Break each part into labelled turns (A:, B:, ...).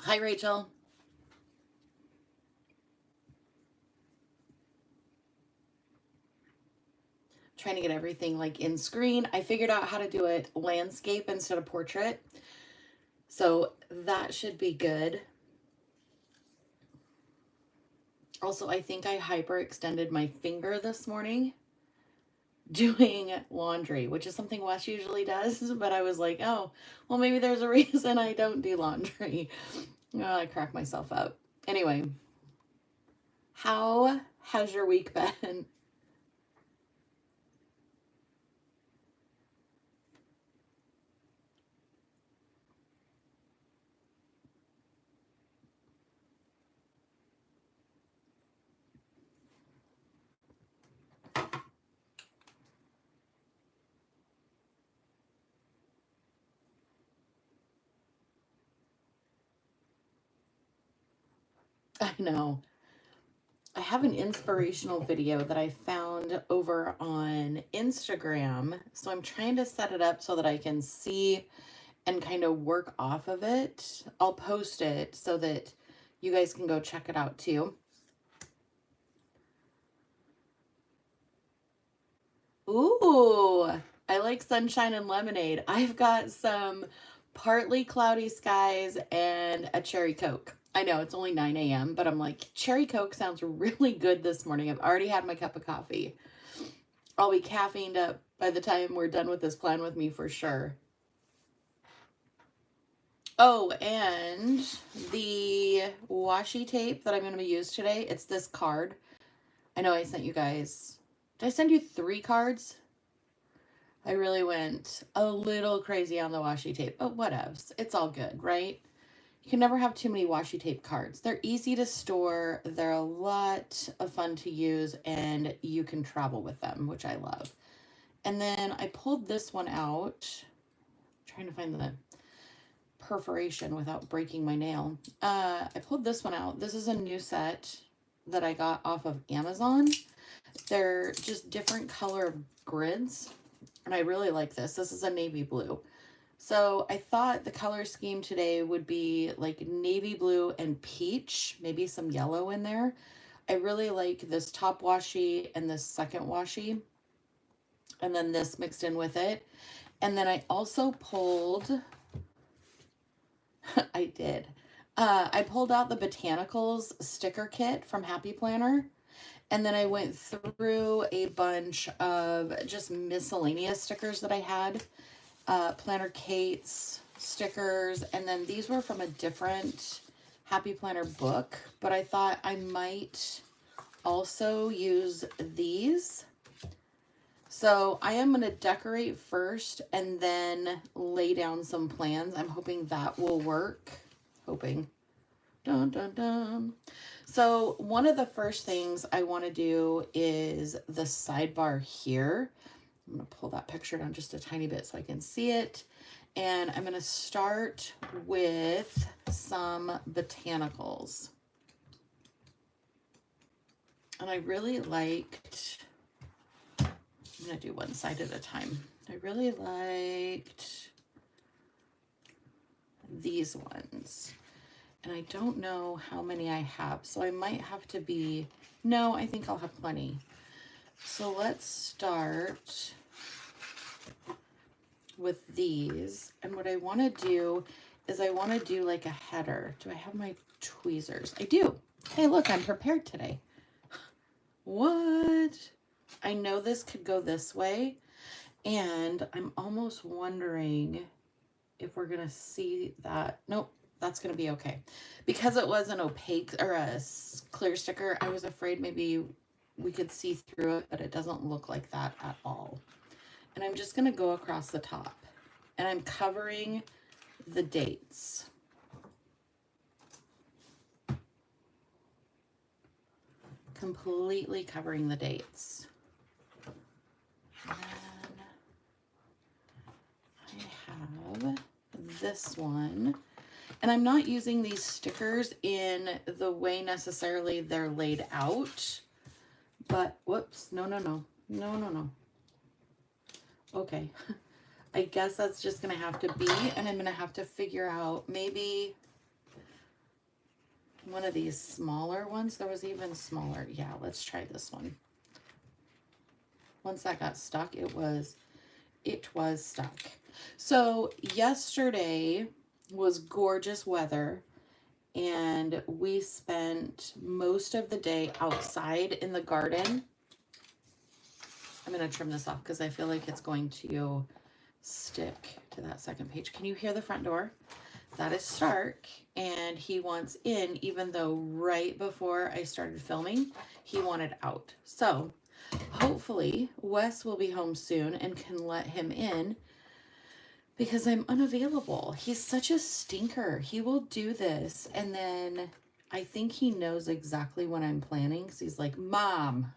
A: Hi, Rachel. Trying to get everything like in screen. I figured out how to do it landscape instead of portrait. So that should be good. Also, I think I hyperextended my finger this morning doing laundry, which is something Wes usually does. But I was like, oh, well, maybe there's a reason I don't do laundry. Oh, I crack myself up. Anyway, how has your week been? I know. I have an inspirational video that I found over on Instagram. So I'm trying to set it up so that I can see and kind of work off of it. I'll post it so that you guys can go check it out too. Ooh, I like sunshine and lemonade. I've got some partly cloudy skies and a cherry Coke. I know it's only 9 a.m., but I'm like, cherry Coke sounds really good this morning. I've already had my cup of coffee. I'll be caffeined up by the time we're done with this plan with me for sure. Oh, and the washi tape that I'm going to use today, it's this card. I know I sent you guys. Did I send you 3 cards? I really went a little crazy on the washi tape, but whatevs. It's all good, right? You can never have too many washi tape cards. They're easy to store, they're a lot of fun to use, and you can travel with them, which I love. And then I pulled this one out, trying to find the perforation without breaking my nail. I pulled this one out. This is a new set that I got off of Amazon. They're just different color grids, and I really like this. This is a navy blue. So I thought the color scheme today would be like navy blue and peach, maybe some yellow in there. I really like this top washi and this second washi, and then this mixed in with it. And then I also pulled, I did. I pulled out the Botanicals sticker kit from Happy Planner. And then I went through a bunch of just miscellaneous stickers that I had. Planner Kate's stickers. And then these were from a different Happy Planner book. But I thought I might also use these. So I am going to decorate first and then lay down some plans. I'm hoping that will work. Hoping. Dun, dun, dun. So one of the first things I want to do is the sidebar here. I'm going to pull that picture down just a tiny bit so I can see it. And I'm going to start with some botanicals. And I really liked, I'm going to do one side at a time. I really liked these ones. And I don't know how many I have, so I might have to be, no, I think I'll have plenty. So let's start with these. And what I want to do is I want to do like a header. Do I have my tweezers? I do. Hey, look, I'm prepared today. What? I know this could go this way, and I'm almost wondering if we're going to see that. Nope. That's going to be okay. Because it was an opaque or a clear sticker, I was afraid maybe we could see through it, but it doesn't look like that at all. And I'm just going to go across the top. And I'm covering the dates. Completely covering the dates. And I have this one. And I'm not using these stickers in the way necessarily they're laid out, but whoops, no. Okay, I guess that's just gonna have to be, and I'm gonna have to figure out maybe one of these smaller ones. There was even smaller. Yeah, let's try this one. Once that got stuck, it was stuck. So yesterday was gorgeous weather, and we spent most of the day outside in the garden. I'm going to trim this off because I feel like it's going to stick to that second page. Can you hear the front door? That is Stark, and he wants in, even though right before I started filming, he wanted out. So hopefully Wes will be home soon and can let him in because I'm unavailable. He's such a stinker. He will do this, and then I think he knows exactly what I'm planning. So he's like, Mom,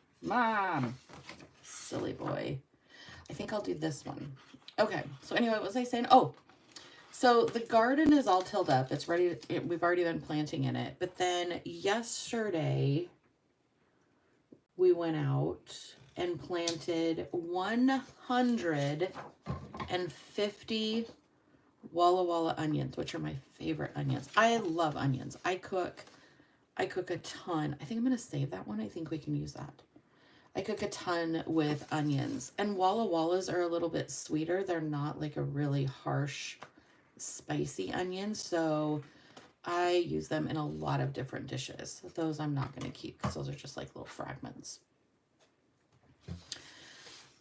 A: silly boy. I think I'll do this one. Okay, so anyway, what was I saying? Oh, so the garden is all tilled up. It's ready. We've already been planting in it. But then yesterday, we went out and planted 150 Walla Walla onions, which are my favorite onions. I love onions. I cook a ton. I think I'm going to save that one. I think we can use that. I cook a ton with onions. And Walla Wallas are a little bit sweeter. They're not like a really harsh, spicy onion. So I use them in a lot of different dishes. Those I'm not going to keep because those are just like little fragments.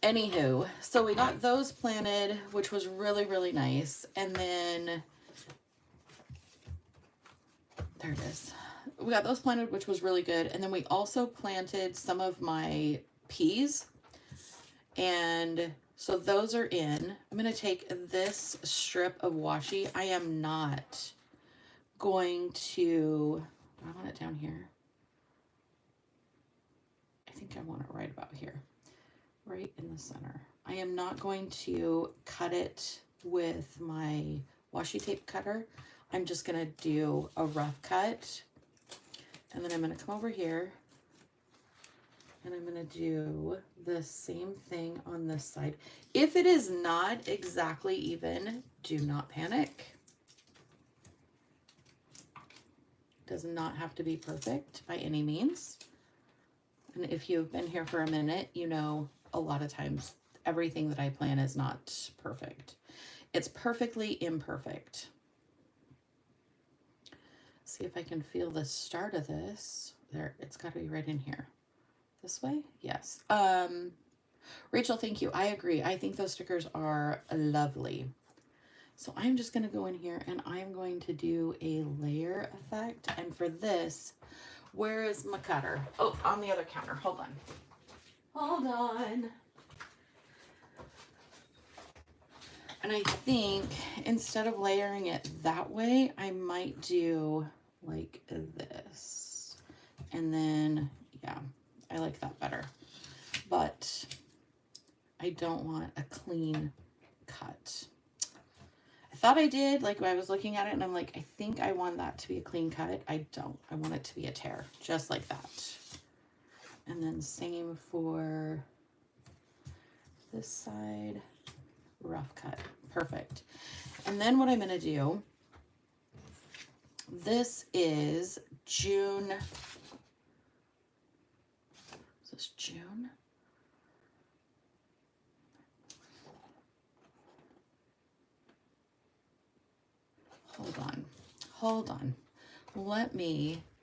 A: Anywho, so we got those planted, which was really, really nice. And then, there it is. We got those planted, which was really good. And then we also planted some of my peas. And so those are in. I'm going to take this strip of washi. I am not going to, do I want it down here? I think I want it right about here. Right in the center. I am not going to cut it with my washi tape cutter. I'm just going to do a rough cut. And then I'm going to come over here and I'm going to do the same thing on this side. If it is not exactly even, do not panic. It does not have to be perfect by any means. And if you've been here for a minute, you know a lot of times everything that I plan is not perfect. It's perfectly imperfect. See if I can feel the start of this. There, it's got to be right in here. This way? Yes. Rachel, thank you. I agree. I think those stickers are lovely. So I'm just going to go in here and I'm going to do a layer effect. And for this, where is my cutter? Oh, on the other counter. Hold on. Hold on. And I think instead of layering it that way, I might do like this. And then, yeah, I like that better. But I don't want a clean cut. I thought I did, like when I was looking at it, and I'm like, I think I want that to be a clean cut. I don't. I want it to be a tear, just like that. And then same for this side, rough cut. Perfect. And then what I'm going to do, this is June. Is this June? Hold on.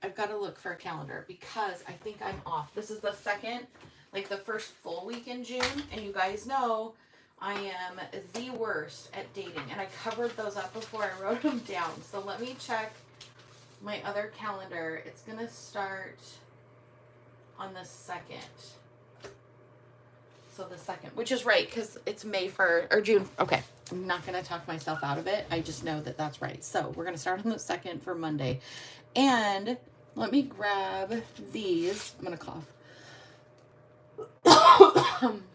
A: I've got to look for a calendar because I think I'm off. This is the second, like the first full week in June. And you guys know I am the worst at dating. And I covered those up before I wrote them down. So let me check my other calendar. It's going to start on the 2nd. So the 2nd, which is right because it's May 1st or June. Okay. I'm not going to talk myself out of it. I just know that that's right. So we're going to start on the 2nd for Monday. And let me grab these. I'm going to cough.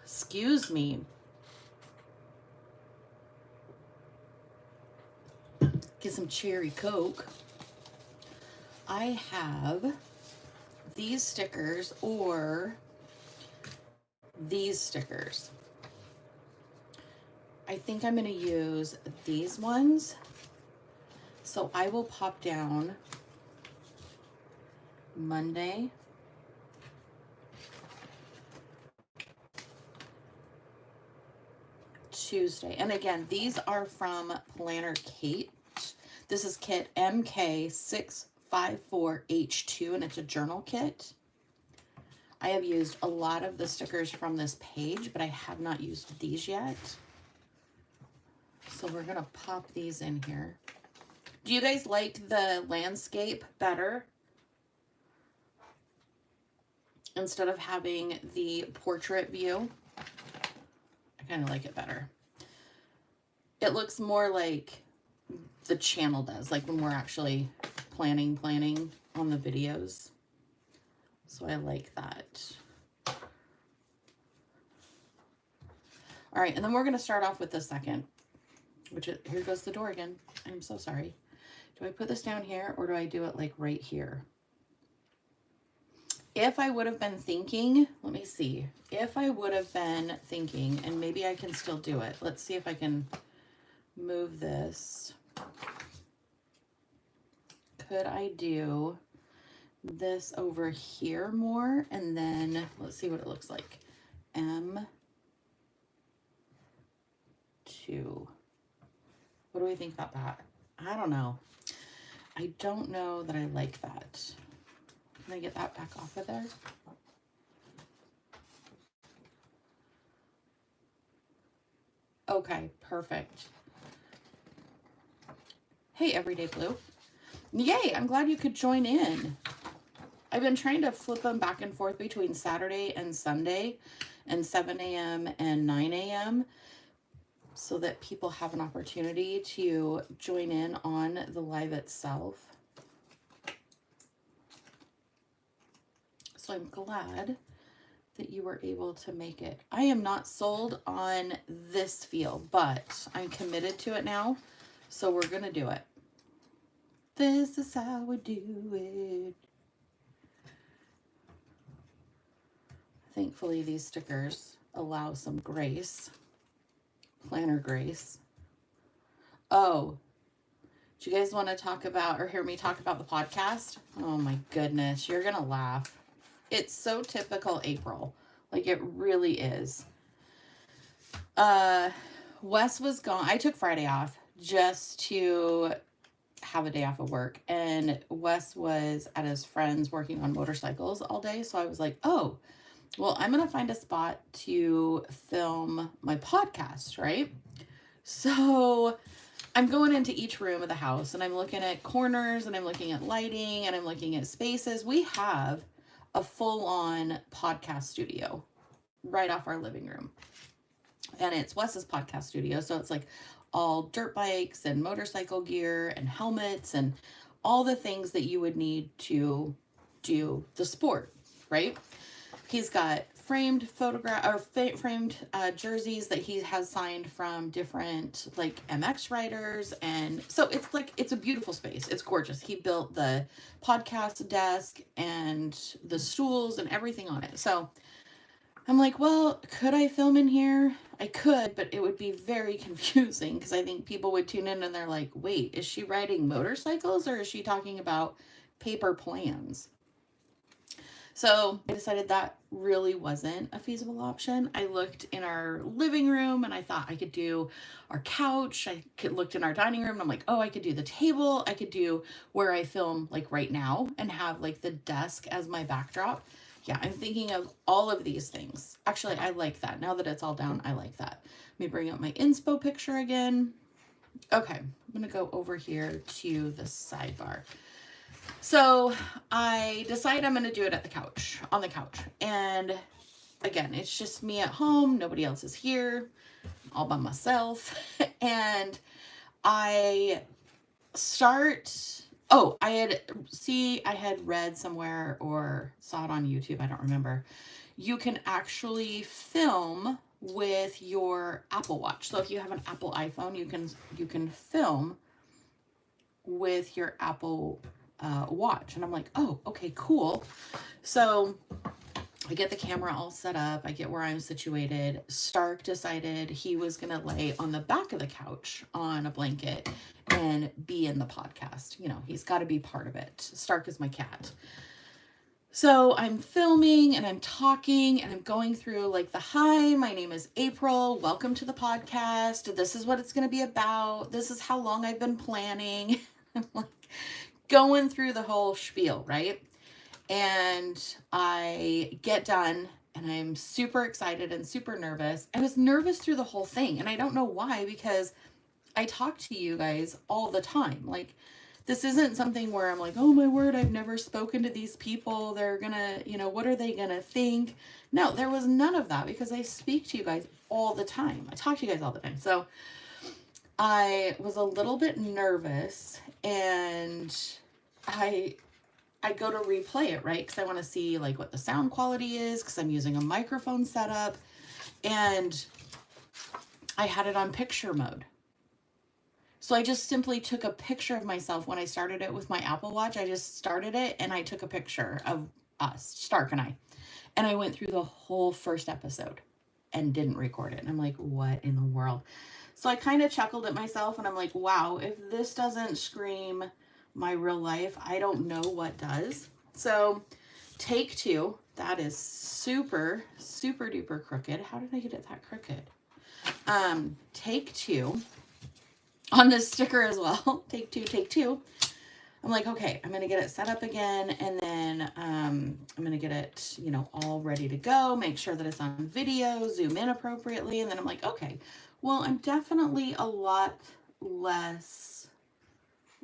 A: Excuse me. Get some cherry Coke. I have these stickers or these stickers. I think I'm going to use these ones. So I will pop down Monday, Tuesday. And again, these are from Planner Kate. This is kit MK654H2, and it's a journal kit. I have used a lot of the stickers from this page, but I have not used these yet. So we're gonna pop these in here. Do you guys like the landscape better? Instead of having the portrait view? I kind of like it better. It looks more like the channel does, like when we're actually planning on the videos. So I like that. All right, and then we're gonna start off with the second, which is, here goes the door again. I'm so sorry. Do I put this down here or do I do it like right here? If I would have been thinking, let me see. If I would have been thinking, and maybe I can still do it. Let's see if I can move this. Could I do this over here more? And then let's see what it looks like. M2. What do we think about that? I don't know. I don't know that I like that. Can I get that back off of there? Okay, perfect. Hey, Everyday Blue. Yay, I'm glad you could join in. I've been trying to flip them back and forth between Saturday and Sunday and 7 a.m. and 9 a.m. so that people have an opportunity to join in on the live itself. So I'm glad that you were able to make it. I am not sold on this feel, but I'm committed to it now. So we're going to do it. This is how we do it. Thankfully, these stickers allow some grace. Planner grace. Oh, do you guys want to talk about or hear me talk about the podcast? Oh my goodness, you're going to laugh. It's so typical April. Like it really is. Wes was gone. I took Friday off just to have a day off of work. And Wes was at his friend's working on motorcycles all day. So I was like, oh, well, I'm going to find a spot to film my podcast, right? So I'm going into each room of the house and I'm looking at corners and I'm looking at lighting and I'm looking at spaces. We have a full-on podcast studio right off our living room. And it's Wes's podcast studio. So it's like all dirt bikes and motorcycle gear and helmets and all the things that you would need to do the sport, right? He's got framed framed jerseys that he has signed from different like MX riders. And so it's like, it's a beautiful space. It's gorgeous. He built the podcast desk and the stools and everything on it. So I'm like, well, could I film in here? I could, but it would be very confusing because I think people would tune in and they're like, wait, is she riding motorcycles or is she talking about paper plans? So I decided that really wasn't a feasible option. I looked in our living room and I thought I could do our couch. Looked in our dining room and I'm like, oh, I could do the table. I could do where I film like right now and have like the desk as my backdrop. Yeah, I'm thinking of all of these things. Actually, I like that. Now that it's all down, I like that. Let me bring up my inspo picture again. Okay, I'm going to go over here to the sidebar. So I decide I'm going to do it at the couch, on the couch. And again, it's just me at home. Nobody else is here, all by myself. And I start, oh, I had read somewhere or saw it on YouTube. I don't remember. You can actually film with your Apple Watch. So if you have an Apple iPhone, you can film with your Apple Watch. And I'm like, oh, okay, cool. So I get the camera all set up. I get where I'm situated. Stark decided he was going to lay on the back of the couch on a blanket and be in the podcast. You know, he's got to be part of it. Stark is my cat. So I'm filming and I'm talking and I'm going through like the hi, my name is April. Welcome to the podcast. This is what it's going to be about. This is how long I've been planning. I'm like going through the whole spiel, right? And I get done and I'm super excited and super nervous. I was nervous through the whole thing. And I don't know why, because I talk to you guys all the time. Like, this isn't something where I'm like, oh my word, I've never spoken to these people. They're gonna, what are they gonna think? No, there was none of that because I speak to you guys all the time. I talk to you guys all the time. So I was a little bit nervous, and I go to replay it, right? Because I want to see like what the sound quality is, because I'm using a microphone setup, and I had it on picture mode. So I just simply took a picture of myself when I started it with my Apple Watch. I just started it and I took a picture of us, Stark and I. And I went through the whole first episode and didn't record it. And I'm like, what in the world? So I kind of chuckled at myself and I'm like, wow, if this doesn't scream my real life, I don't know what does. So take two. That is super, super duper crooked. How did I get it that crooked? Take two. On this sticker as well. Take two. I'm like, okay, I'm going to get it set up again. And then I'm going to get it, all ready to go. Make sure that it's on video, zoom in appropriately. And then I'm like, okay, well, I'm definitely a lot less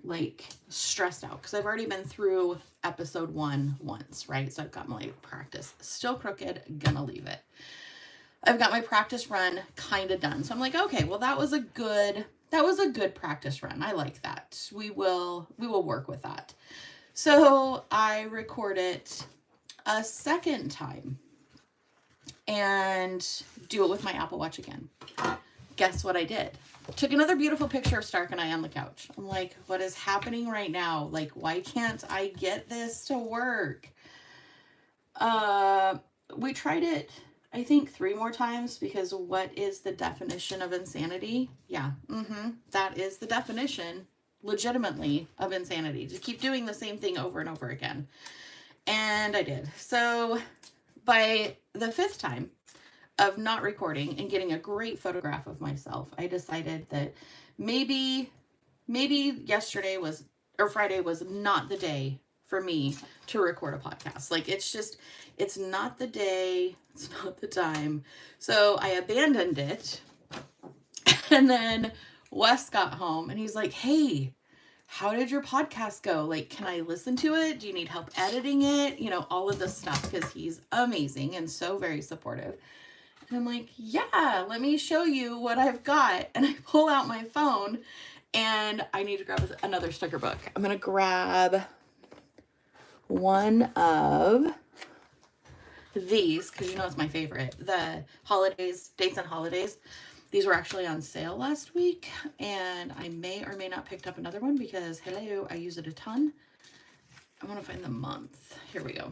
A: like stressed out because I've already been through episode 1 once, right? So I've got my practice. Still crooked, gonna leave it. I've got my practice run kind of done. So I'm like, okay, well, that was a good practice run. I like that. We will work with that. So I record it a second time and do it with my Apple Watch again. Guess what I did? Took another beautiful picture of Stark and I on the couch. I'm like, what is happening right now? Like, why can't I get this to work? We tried it, I think 3 more times, because what is the definition of insanity? Yeah, that is the definition, legitimately, of insanity. To keep doing the same thing over and over again. And I did. So by the 5th time of not recording and getting a great photograph of myself, I decided that maybe yesterday was, or Friday was not the day for me to record a podcast. Like, it's not the day, it's not the time. So I abandoned it. And then Wes got home and he's like, hey, how did your podcast go? Like, can I listen to it? Do you need help editing it? All of this stuff, because he's amazing and so very supportive. And I'm like, yeah, let me show you what I've got. And I pull out my phone and I need to grab another sticker book. I'm going to grab one of these, because it's my favorite. The holidays, dates and holidays. These were actually on sale last week, and I may or may not picked up another one because, hello, I use it a ton. I want to find the month. Here we go.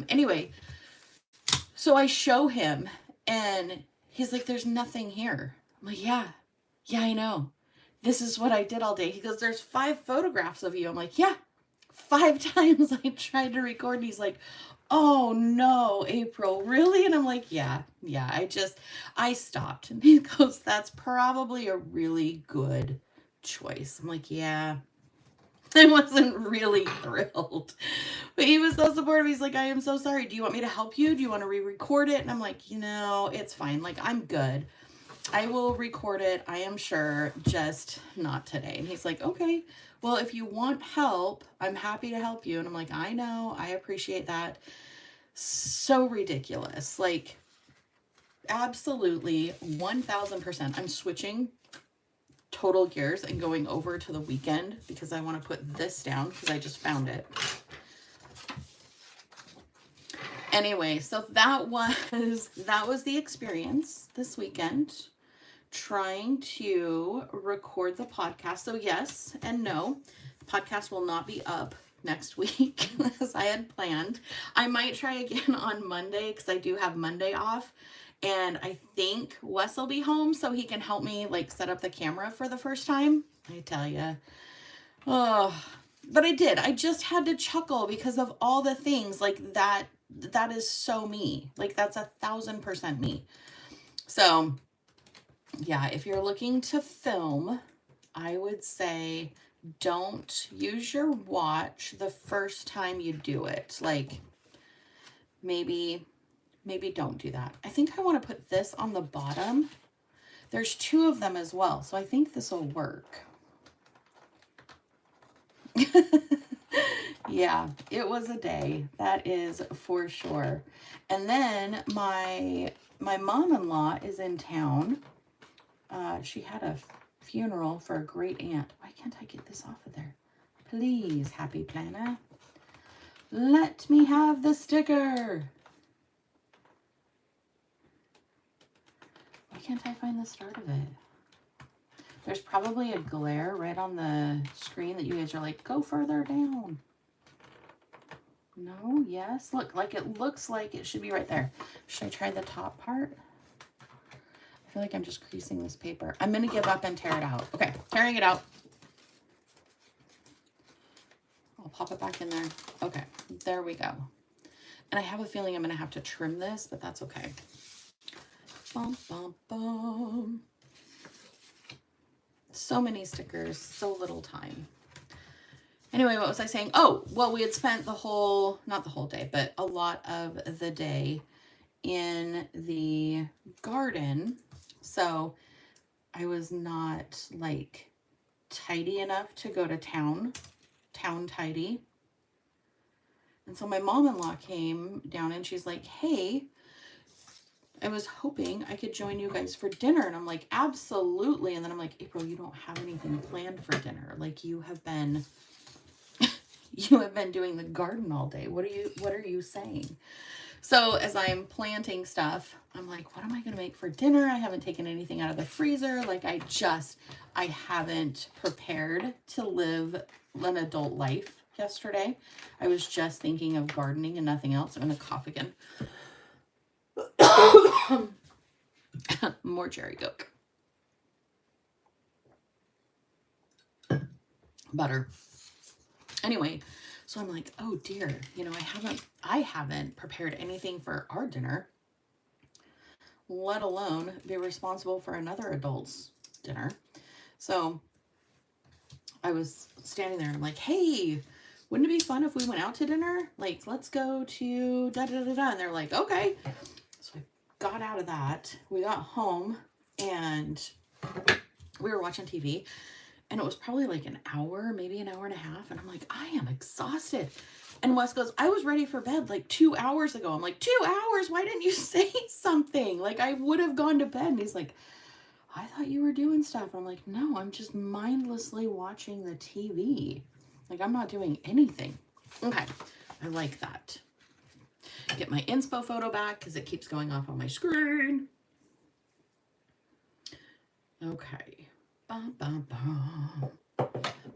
A: Anyway, so I show him, and he's like, there's nothing here. I'm like, yeah, I know. This is what I did all day. He goes, there's 5 photographs of you. I'm like, yeah, 5 times I tried to record. And he's like, oh no, April, really? And I'm like, yeah, I stopped. And he goes, that's probably a really good choice. I'm like, yeah. I wasn't really thrilled, but he was so supportive. He's like, I am so sorry. Do you want me to help you? Do you want to re-record it? And I'm like, it's fine. Like, I'm good. I will record it, I am sure, just not today. And he's like, okay, well, if you want help, I'm happy to help you. And I'm like, I know, I appreciate that. So ridiculous. Like, absolutely 1000%. I'm switching total gears and going over to the weekend because I want to put this down because I just found it. Anyway, so that was the experience this weekend, trying to record the podcast. So yes and no, the podcast will not be up next week as I had planned. I might try again on Monday because I do have Monday off, and I think Wes will be home so he can help me like set up the camera for the first time. I tell you, oh, But I did. I just had to chuckle because of all the things like that. That is so me. Like that's 1000% me. So yeah, if you're looking to film, I would say don't use your watch the first time you do it. Like maybe don't do that. I think I want to put this on the bottom. There's 2 of them as well, so I think this will work. Yeah, it was a day. That is for sure. And then my mom-in-law is in town. She had a funeral for a great aunt. Why can't I get this off of there? Please, Happy Planner. Let me have the sticker. Why can't I find the start of it? There's probably a glare right on the screen that you guys are like, go further down. No, yes. Look, like it looks like it should be right there. Should I try the top part? I feel like I'm just creasing this paper. I'm going to give up and tear it out. Okay, tearing it out. I'll pop it back in there. Okay, there we go. And I have a feeling I'm going to have to trim this, but that's okay. Bum, bum, bum. So many stickers, so little time. Anyway, what was I saying? Oh, well, we had spent the whole, not the whole day, but a lot of the day in the garden. So I was not like tidy enough to go to town tidy. And so my mom-in-law came down and she's like, hey, I was hoping I could join you guys for dinner. And I'm like, absolutely. And then I'm like, April, you don't have anything planned for dinner. Like you have been doing the garden all day. What are you saying? So as I'm planting stuff, I'm like, what am I going to make for dinner? I haven't taken anything out of the freezer. Like I haven't prepared to live an adult life yesterday. I was just thinking of gardening and nothing else. I'm going to cough again. More cherry Coke. Butter. Anyway, so I'm like, oh dear, I haven't prepared anything for our dinner, let alone be responsible for another adult's dinner. So I was standing there and I'm like, hey, wouldn't it be fun if we went out to dinner? Like, let's go to da-da-da-da. And they're like, okay. So I got out of that. We got home and we were watching TV. And it was probably like an hour, maybe an hour and a half. And I'm like, I am exhausted. And Wes goes, I was ready for bed like 2 hours ago. I'm like, 2 hours? Why didn't you say something? Like I would have gone to bed. And he's like, I thought you were doing stuff. I'm like, no, I'm just mindlessly watching the TV. Like I'm not doing anything. Okay, I like that. Get my inspo photo back because it keeps going off on my screen. Okay. Bum, bum, bum. I'm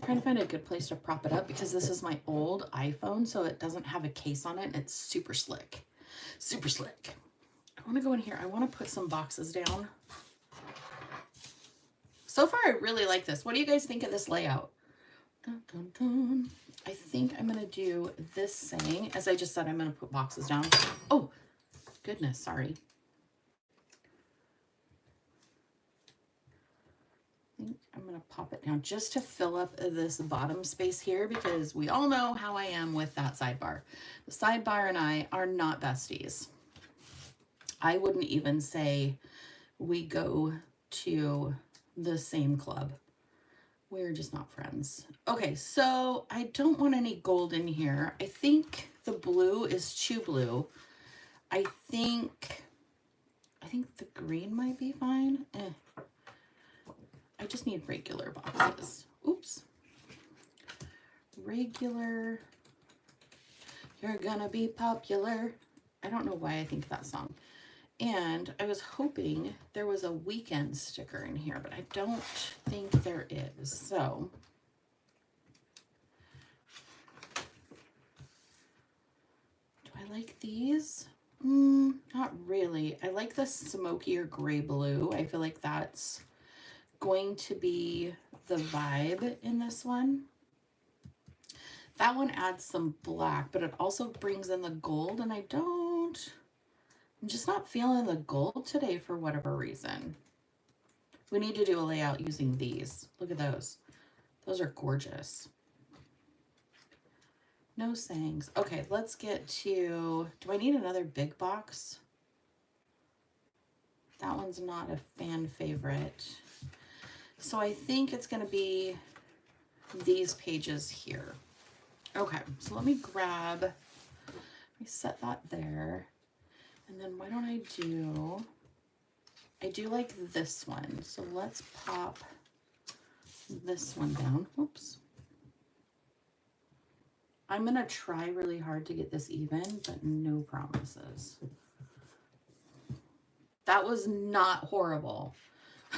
A: trying to find a good place to prop it up because this is my old iPhone, so it doesn't have a case on it, and it's super slick. Super slick. I want to go in here. I want to put some boxes down. So far, I really like this. What do you guys think of this layout? Dun, dun, dun. I think I'm going to do this saying. As I just said, I'm going to put boxes down. Oh, goodness, sorry. I think I'm going to pop it down just to fill up this bottom space here because we all know how I am with that sidebar. The sidebar and I are not besties. I wouldn't even say we go to the same club. We're just not friends. Okay, so I don't want any gold in here. I think the blue is too blue. I think the green might be fine. I just need regular boxes. Oops. Regular. You're gonna be popular. I don't know why I think that song. And I was hoping there was a weekend sticker in here, but I don't think there is. So do I like these? Not really. I like the smokier gray blue. I feel like that's going to be the vibe in this one. That one adds some black, but it also brings in the gold, and I'm just not feeling the gold today for whatever reason. We need to do a layout using these. Look at those. Those are gorgeous. No sayings. Okay, let's get to, do I need another big box? That one's not a fan favorite. So I think it's going to be these pages here. Okay, so let me set that there. And then why don't I do like this one. So let's pop this one down. Whoops. I'm going to try really hard to get this even, but no promises. That was not horrible.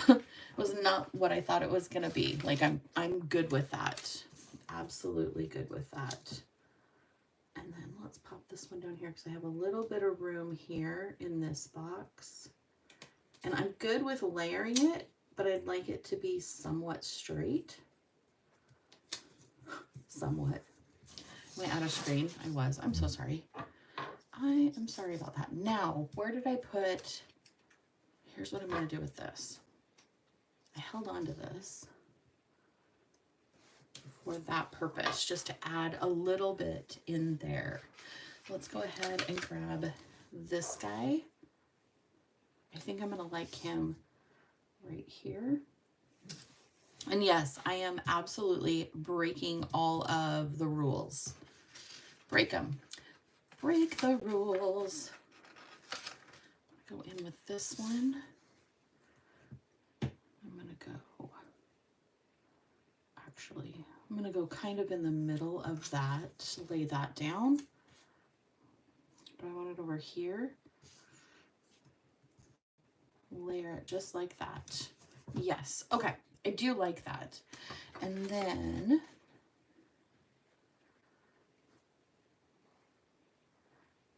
A: It was not what I thought it was going to be. Like I'm good with that. Absolutely good with that. And then let's pop this one down here because I have a little bit of room here in this box. And I'm good with layering it, but I'd like it to be somewhat straight. Somewhat. Am I out of screen? I was. I'm so sorry. I am sorry about that. Now, where did I put... Here's what I'm going to do with this. I held on to this for that purpose, just to add a little bit in there. Let's go ahead and grab this guy. I think I'm going to like him right here. And yes, I am absolutely breaking all of the rules. Break them. Break the rules. Go in with this one. I'm going to go, actually, I'm going to go kind of in the middle of that, lay that down. But I want it over here. Layer it just like that. Yes. Okay. I do like that. And then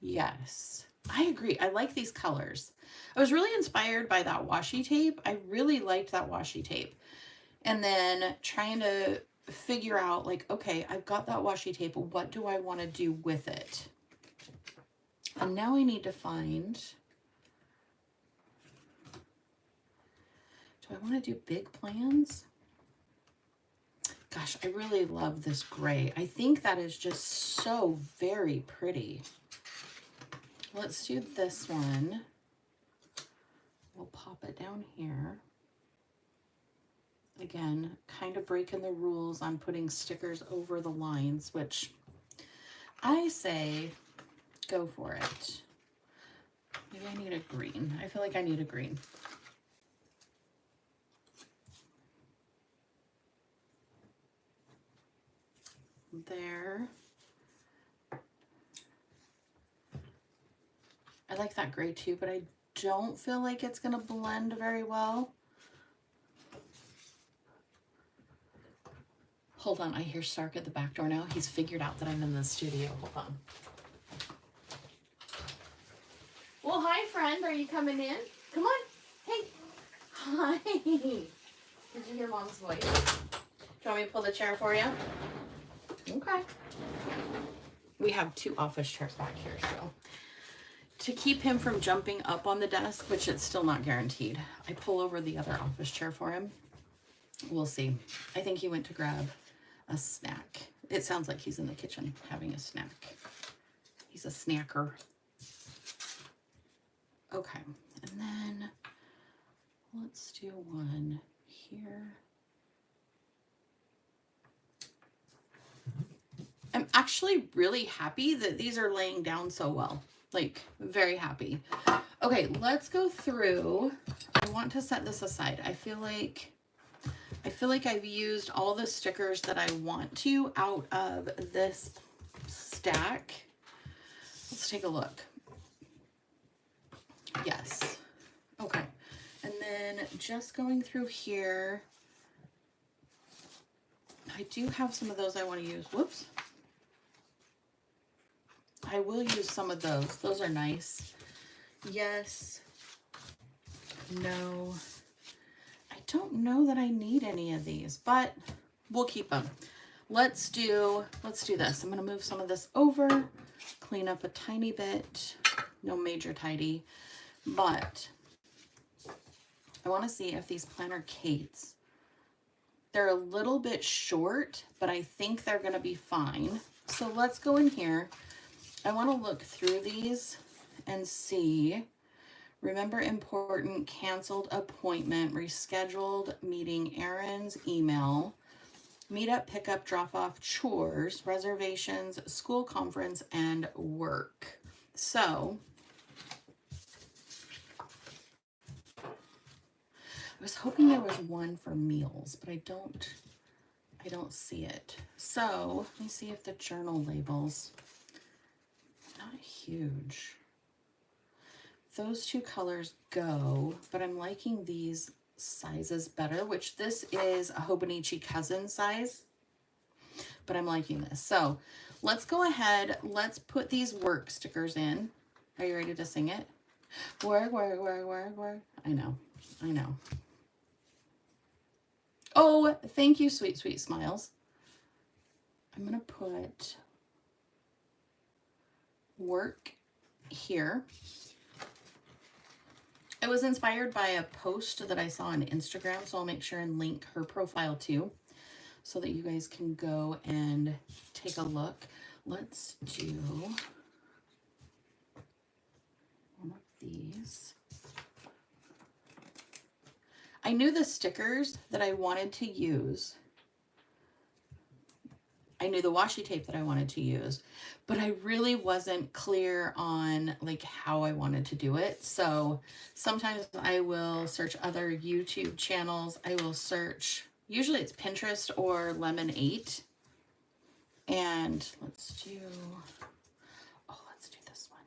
A: yes, I agree. I like these colors. I was really inspired by that washi tape. I really liked that washi tape. And then trying to figure out like, okay, I've got that washi tape. What do I want to do with it? And now I need to find, do I want to do big plans? Gosh, I really love this gray. I think that is just so very pretty. Let's do this one. We'll pop it down here. Again, kind of breaking the rules on putting stickers over the lines, which I say go for it. Maybe I need a green. I feel like I need a green. There. I like that gray too, but I don't feel like it's going to blend very well. Hold on, I hear Stark at the back door now. He's figured out that I'm in the studio. Hold on. Well, hi, friend. Are you coming in? Come on. Hey. Hi. Did you hear Mom's voice? Do you want me to pull the chair for you? Okay. We have two office chairs back here, so to keep him from jumping up on the desk, which it's still not guaranteed, I pull over the other office chair for him. We'll see. I think he went to grab a snack. It sounds like he's in the kitchen having a snack. He's a snacker. Okay, and then let's do one here. I'm actually really happy that these are laying down so well. Like, very happy. Okay, let's go through. I want to set this aside. I feel like I've used all the stickers that I want to out of this stack. Let's take a look. Yes. Okay. And then just going through here, I do have some of those I want to use. Whoops. I will use some of those. Those are nice. Yes. No. I don't know that I need any of these, but we'll keep them. let's do this. I'm going to move some of this over, clean up a tiny bit, no major tidy, but I want to see if these planner Kates, they're a little bit short, but I think they're going to be fine. So let's go in here. I want to look through these and see. Remember important, canceled appointment, rescheduled meeting, errands, email, meetup, pickup, drop off, chores, reservations, school conference, and work. So I was hoping there was one for meals, but I don't see it. So let me see if the journal labels, not huge. Those two colors go, but I'm liking these sizes better, which this is a Hobonichi Cousin size, but I'm liking this. So let's go ahead. Let's put these work stickers in. Are you ready to sing it? Work, work, work, work, work. I know. Oh, thank you, sweet, sweet smiles. I'm going to put work here. I was inspired by a post that I saw on Instagram, so I'll make sure and link her profile too, so that you guys can go and take a look. Let's do one of these. I knew the stickers that I wanted to use. I knew the washi tape that I wanted to use, but I really wasn't clear on like how I wanted to do it. So sometimes I will search other YouTube channels. I will search, usually it's Pinterest or Lemon8. And let's do this one.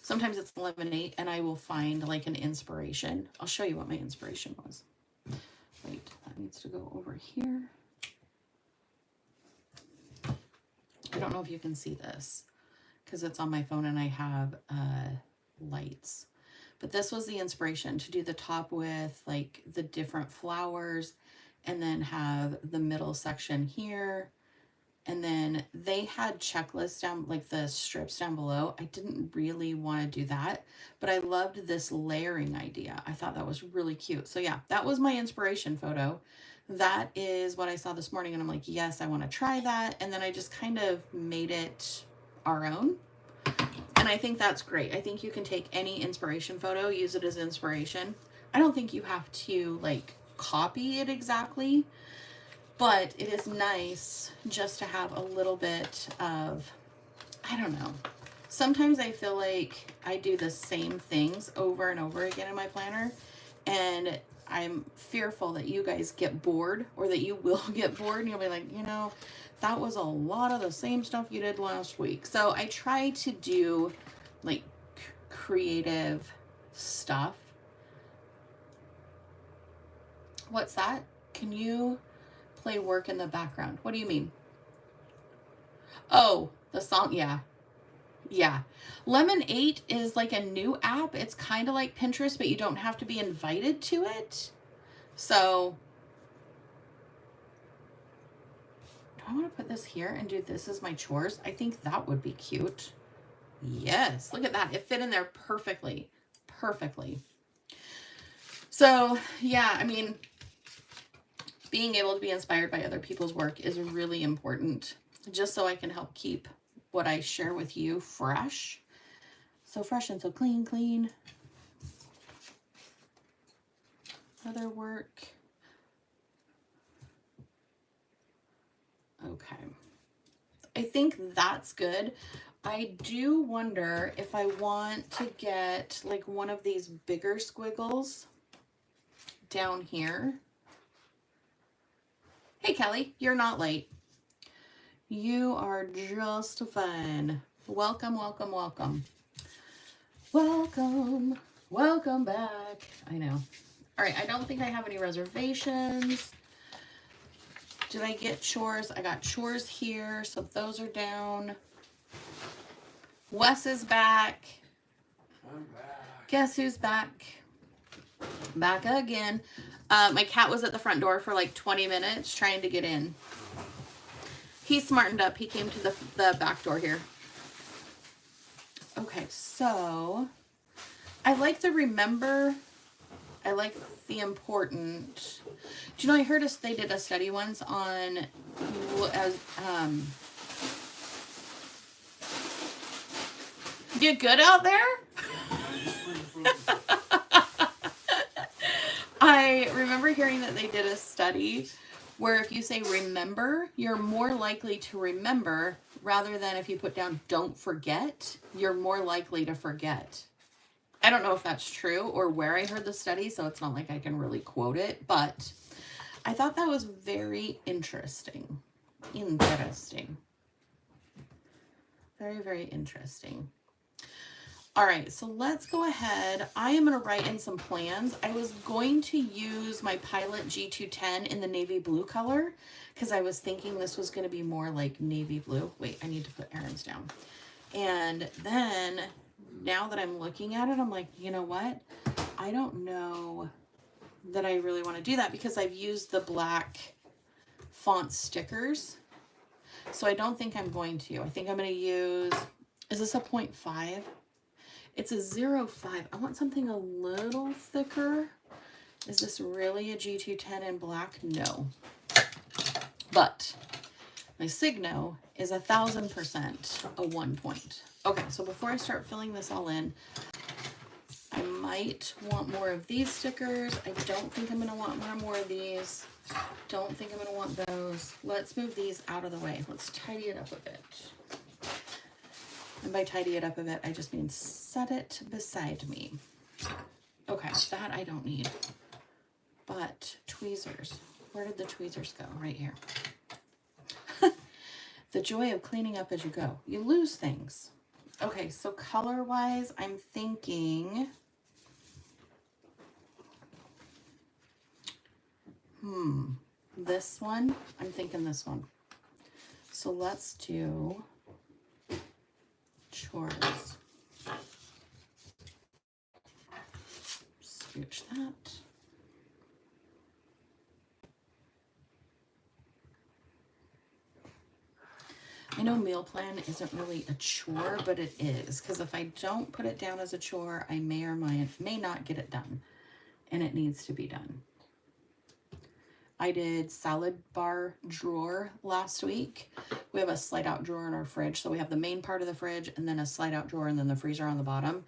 A: Sometimes it's Lemon8 and I will find like an inspiration. I'll show you what my inspiration was. Wait, that needs to go over here. I don't know if you can see this because it's on my phone and I have lights. But this was the inspiration to do the top with like the different flowers and then have the middle section here. And then they had checklists down, like the strips down below. I didn't really want to do that, but I loved this layering idea. I thought that was really cute. So yeah, that was my inspiration photo. That is what I saw this morning. And I'm like, yes, I want to try that. And then I just kind of made it our own. And I think that's great. I think you can take any inspiration photo, use it as inspiration. I don't think you have to like copy it exactly, but it is nice just to have a little bit of, I don't know. Sometimes I feel like I do the same things over and over again in my planner, and I'm fearful that you guys get bored, or that you will get bored and you'll be like, you know, that was a lot of the same stuff you did last week. So I try to do like creative stuff. What's that? Can you play work in the background? What do you mean? Oh, the song. Yeah. Lemon8 is like a new app. It's kind of like Pinterest, but you don't have to be invited to it. So do I want to put this here and do this as my chores? I think that would be cute. Yes, look at that. It fit in there perfectly. So yeah, I mean, being able to be inspired by other people's work is really important, just so I can help keep what I share with you fresh. So fresh and so clean. Other work. Okay. I think that's good. I do wonder if I want to get like one of these bigger squiggles down here. Hey, Kelly, you're not late. You are just fine. Welcome back. I know. All right, I don't think I have any reservations. Did I get chores? I got chores here, so those are down. Wes is back.
B: I'm back.
A: Guess who's back? Back again. My cat was at the front door for like 20 minutes trying to get in. He smartened up. He came to the back door here. Okay, so I like the remember. I like the important. Do you know, I heard they did a study once on you good out there? I remember hearing that they did a study where if you say remember, you're more likely to remember rather than if you put down don't forget, you're more likely to forget. I don't know if that's true or where I heard the study, so it's not like I can really quote it, but I thought that was very interesting. Very, very interesting. All right, so let's go ahead. I am going to write in some plans. I was going to use my Pilot G210 in the navy blue color because I was thinking this was going to be more like navy blue. Wait, I need to put errands down. And then now that I'm looking at it, I'm like, you know what? I don't know that I really want to do that because I've used the black font stickers. So I don't think I'm going to. I think I'm going to use, is this a 0.5? It's a 0.5. I want something a little thicker. Is this really a G210 in black? No. But my Signo is 1000% a 1 point. Okay, so before I start filling this all in, I might want more of these stickers. I don't think I'm going to want more of these. Don't think I'm going to want those. Let's move these out of the way. Let's tidy it up a bit. And by tidy it up a bit, I just mean set it beside me. Okay, that I don't need. But tweezers. Where did the tweezers go? Right here. The joy of cleaning up as you go. You lose things. Okay, so color-wise, I'm thinking... this one. I'm thinking this one. So let's do chores. Scooch that. I know meal plan isn't really a chore, but it is, because if I don't put it down as a chore, I may or may not get it done, and it needs to be done. I did salad bar drawer last week. We have a slide out drawer in our fridge. So we have the main part of the fridge and then a slide out drawer and then the freezer on the bottom.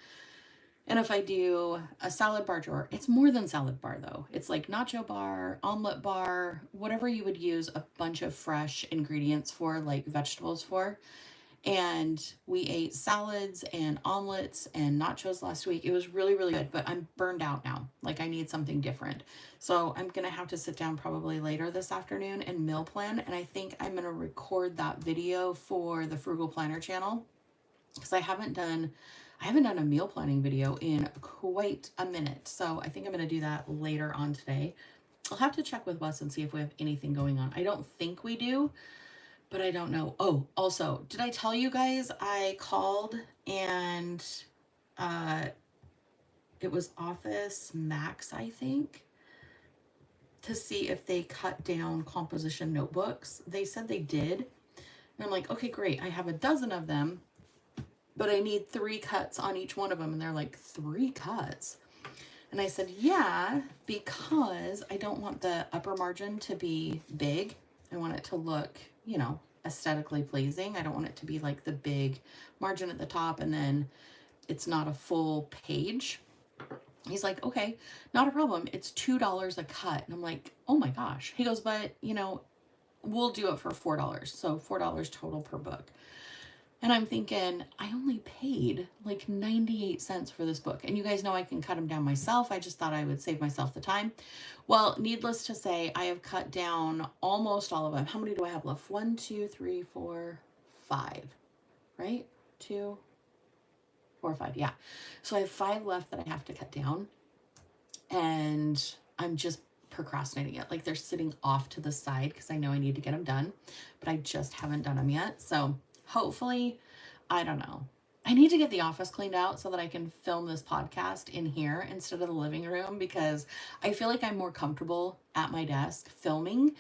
A: And if I do a salad bar drawer, it's more than salad bar though. It's like nacho bar, omelet bar, whatever you would use a bunch of fresh ingredients for, like vegetables for. And we ate salads and omelets and nachos last week. It was really, really good, but I'm burned out now. Like I need something different. So I'm going to have to sit down probably later this afternoon and meal plan. And I think I'm going to record that video for the Frugal Planner channel because I haven't done a meal planning video in quite a minute. So I think I'm going to do that later on today. I'll have to check with Wes and see if we have anything going on. I don't think we do, but I don't know. Oh, also, did I tell you guys I called and it was Office Max, I think, to see if they cut down composition notebooks. They said they did. And I'm like, okay, great. I have a dozen of them, but I need 3 cuts on each one of them. And they're like, 3 cuts? And I said, yeah, because I don't want the upper margin to be big. I want it to look, you know, aesthetically pleasing. I don't want it to be like the big margin at the top and then it's not a full page. He's like, okay, not a problem. It's $2 a cut. And I'm like, oh my gosh. He goes, but you know, we'll do it for $4. So $4 total per book. And I'm thinking, I only paid like 98 cents for this book. And you guys know I can cut them down myself. I just thought I would save myself the time. Well, needless to say, I have cut down almost all of them. How many do I have left? 1, 2, 3, 4, 5, right? 2, 4, 5. Yeah. So I have 5 left that I have to cut down. And I'm just procrastinating it. Like they're sitting off to the side because I know I need to get them done, but I just haven't done them yet. So hopefully, I don't know. I need to get the office cleaned out so that I can film this podcast in here instead of the living room, because I feel like I'm more comfortable at my desk filming.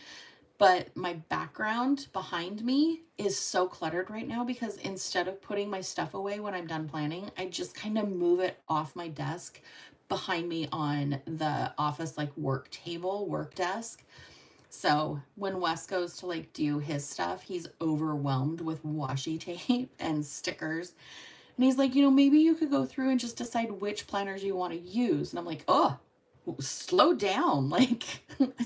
A: But my background behind me is so cluttered right now because instead of putting my stuff away when I'm done planning, I just kind of move it off my desk behind me on the office like work table, work desk. So when Wes goes to like do his stuff, he's overwhelmed with washi tape and stickers. And he's like, maybe you could go through and just decide which planners you want to use. And I'm like, oh, slow down, like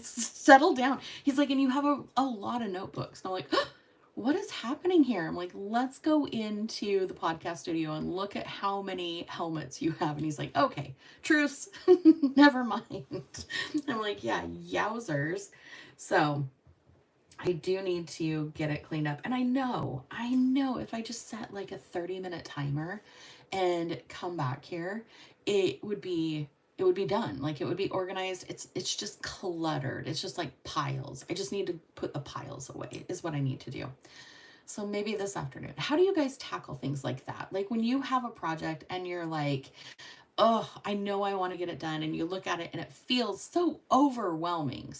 A: settle down. He's like, and you have a lot of notebooks. And I'm like, oh, what is happening here? I'm like, let's go into the podcast studio and look at how many helmets you have. And he's like, okay, truce. Never mind. I'm like, yeah, yowzers. So I do need to get it cleaned up. And I know if I just set like a 30-minute timer and come back here, it would be done. Like, it would be organized. It's just cluttered. It's just like piles. I just need to put the piles away is what I need to do. So maybe this afternoon. How do you guys tackle things like that? Like when you have a project and you're like, oh, I know I want to get it done. And you look at it and it feels so overwhelming.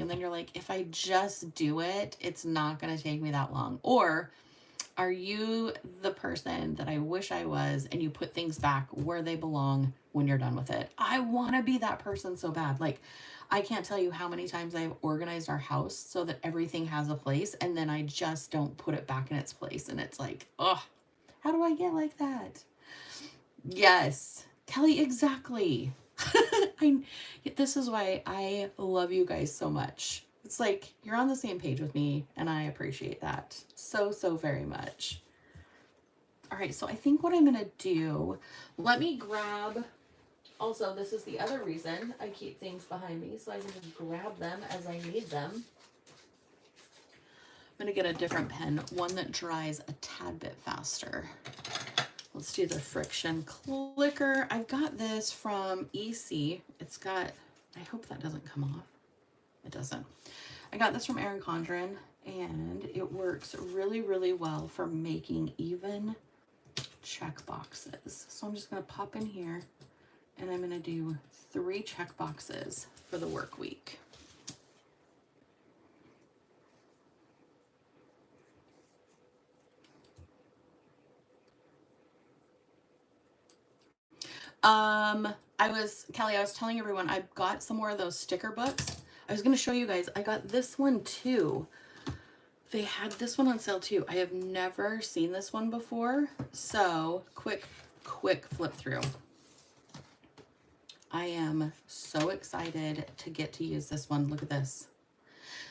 A: And then you're like, if I just do it, it's not going to take me that long. Or are you the person that I wish I was and you put things back where they belong when you're done with it? I want to be that person so bad. Like, I can't tell you how many times I've organized our house so that everything has a place and then I just don't put it back in its place. And it's like, oh, how do I get like that? Yes, Kelly, exactly. This is why I love you guys so much. It's like you're on the same page with me, and I appreciate that so very much. All right, so I think what I'm going to do, let me grab, also, this is the other reason I keep things behind me, so I can just grab them as I need them. I'm going to get a different pen, one that dries a tad bit faster. Let's do the friction clicker. I've got this from EC. It's got, I hope that doesn't come off. It doesn't. I got this from Erin Condren, and it works really well for making even check boxes. So I'm just going to pop in here, and I'm going to do 3 check boxes for the work week. Kelly, I was telling everyone I got some more of those sticker books. I was going to show you guys. I got this one too. They had this one on sale too. I have never seen this one before. So quick flip through. I am so excited to get to use this one. Look at this.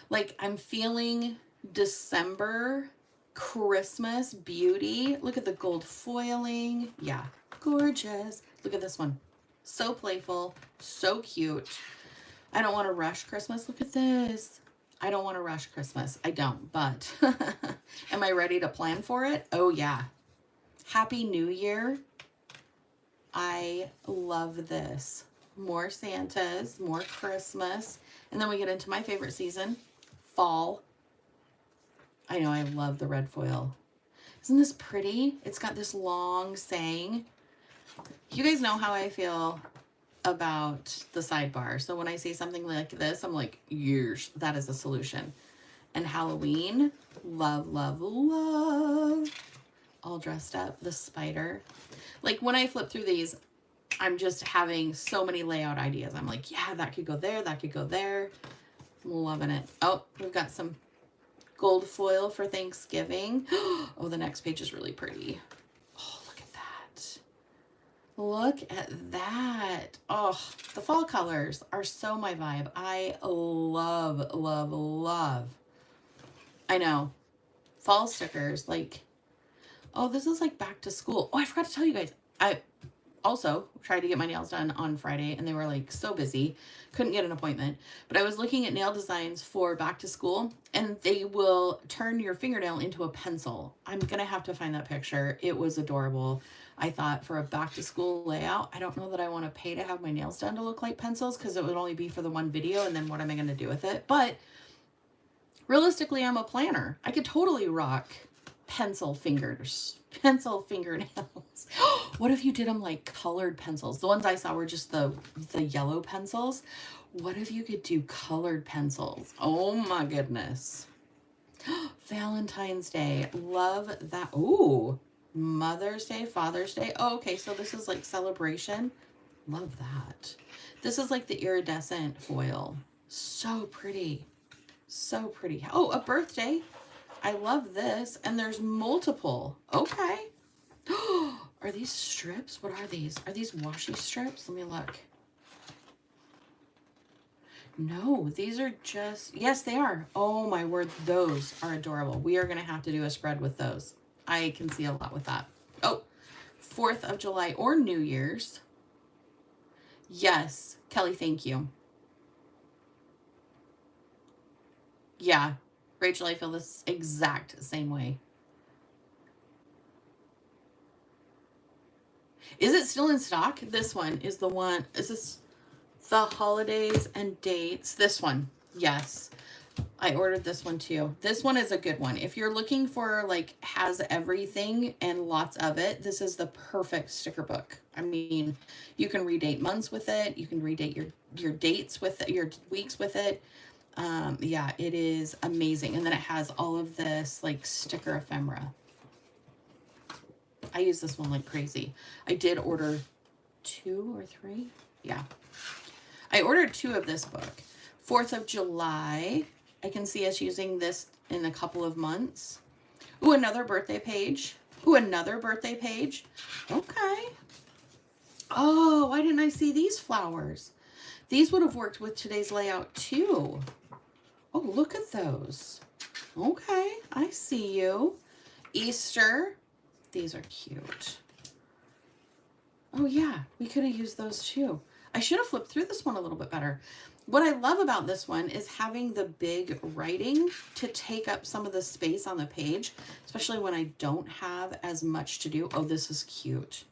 A: Like, I'm feeling December Christmas beauty. Look at the gold foiling. Yeah, gorgeous. Look at this one. So playful, so cute. I don't want to rush Christmas. Look at this. I don't want to rush Christmas. I don't, but am I ready to plan for it? Oh yeah. Happy New Year. I love this. More Santas, more Christmas. And then we get into my favorite season, fall. I know, I love the red foil. Isn't this pretty? It's got this long saying. You guys know how I feel about the sidebar. So when I see something like this, I'm like, years, that is a solution. And Halloween, love. All dressed up, the spider. Like when I flip through these, I'm just having so many layout ideas. I'm like, yeah, that could go there, that could go there. I'm loving it. Oh, we've got some gold foil for Thanksgiving. Oh, the next page is really pretty. Oh, look at that. Look at that. Oh, the fall colors are so my vibe. I love. I know. Fall stickers, like, oh, this is like back to school. Oh, I forgot to tell you guys. I also tried to get my nails done on Friday, and they were like so busy. Couldn't get an appointment. But I was looking at nail designs for back to school, and they will turn your fingernail into a pencil. I'm going to have to find that picture. It was adorable. I thought for a back to school layout, I don't know that I want to pay to have my nails done to look like pencils, because it would only be for the one video, and then what am I going to do with it? But realistically, I'm a planner. I could totally rock pencil fingers, pencil fingernails. What if you did them like colored pencils? The ones I saw were just the yellow pencils. What if you could do colored pencils? Oh my goodness. Valentine's Day. Love that. Ooh, Mother's Day, Father's Day. Oh, okay, so this is like celebration. Love that. This is like the iridescent foil. So pretty. So pretty. Oh, a birthday. I love this. And there's multiple. Okay. Are these strips? What are these? Are these washi strips? Let me look. No, these are just, yes, they are. Oh my word, those are adorable. We are going to have to do a spread with those. I can see a lot with that. Oh, 4th of July or New Year's. Yes, Kelly, thank you. Yeah, Rachel, I feel this exact same way. Is it still in stock? This one is the one. Is this the holidays and dates? This one. Yes. I ordered this one too. This one is a good one. If you're looking for like has everything and lots of it, this is the perfect sticker book. I mean, you can redate months with it. You can redate your dates with it, your weeks with it. Yeah, it is amazing. And then it has all of this like sticker ephemera. I use this one like crazy. I did order 2 or 3. Yeah. I ordered 2 of this book. 4th of July. I can see us using this in a couple of months. Ooh, another birthday page. Ooh, another birthday page. Okay. Oh, why didn't I see these flowers? These would have worked with today's layout too. Oh, look at those. Okay, I see you. Easter. These are cute. Oh yeah, we could have used those too. I should have flipped through this one a little bit better. What I love about this one is having the big writing to take up some of the space on the page, especially when I don't have as much to do. Oh, this is cute.